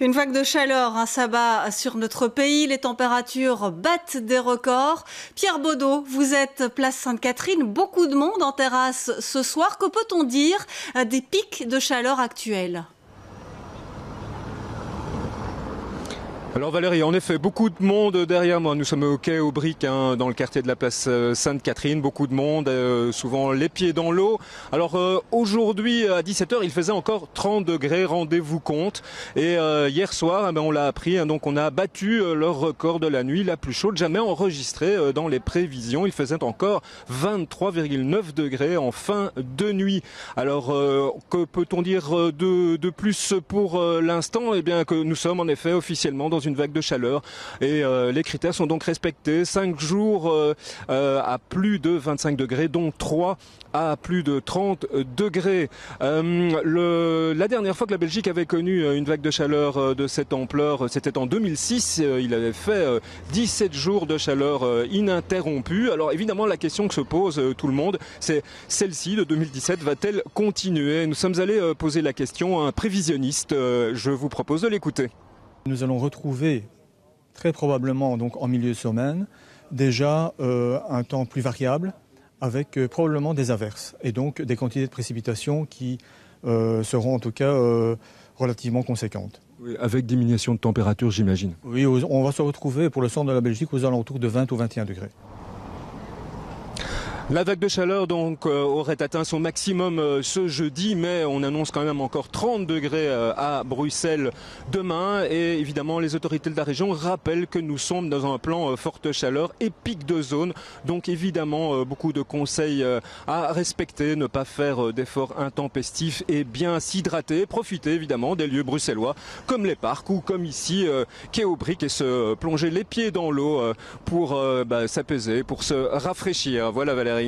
Une vague de chaleur s'abat sur notre pays. Les températures battent des records. Pierre Baudot, vous êtes place Sainte-Catherine. Beaucoup de monde en terrasse ce soir. Que peut-on dire des pics de chaleur actuels ? Alors Valérie, en effet, beaucoup de monde derrière moi. Nous sommes au quai aux Briques, dans le quartier de la place Sainte-Catherine. Beaucoup de monde, souvent les pieds dans l'eau. Alors aujourd'hui à 17h, il faisait encore 30 degrés, rendez-vous compte. Et hier soir, on l'a appris, donc on a battu le record de la nuit la plus chaude jamais enregistrée dans les prévisions. Il faisait encore 23,9 degrés en fin de nuit. Alors que peut-on dire de plus pour l'instant ? Eh bien que nous sommes en effet officiellement dans une vague de chaleur et les critères sont donc respectés. 5 jours à plus de 25 degrés, dont 3 à plus de 30 degrés. La dernière fois que la Belgique avait connu une vague de chaleur de cette ampleur, c'était en 2006. Il avait fait 17 jours de chaleur ininterrompue. Alors évidemment, la question que se pose tout le monde, c'est celle-ci de 2017 va-t-elle continuer ? Nous sommes allés poser la question à un prévisionniste. Je vous propose de l'écouter. Nous allons retrouver très probablement donc en milieu de semaine déjà un temps plus variable avec probablement des averses et donc des quantités de précipitations qui seront en tout cas relativement conséquentes. Oui, avec diminution de température, j'imagine. Oui, on va se retrouver pour le centre de la Belgique aux alentours de 20 ou 21 degrés. La vague de chaleur donc aurait atteint son maximum ce jeudi, mais on annonce quand même encore 30 degrés à Bruxelles demain. Et évidemment, les autorités de la région rappellent que nous sommes dans un plan forte chaleur et pic de zone. Donc évidemment, beaucoup de conseils à respecter, ne pas faire d'efforts intempestifs et bien s'hydrater. Profiter évidemment des lieux bruxellois comme les parcs ou comme ici, quai aux Briques, et se plonger les pieds dans l'eau pour s'apaiser, pour se rafraîchir. Voilà Valérie.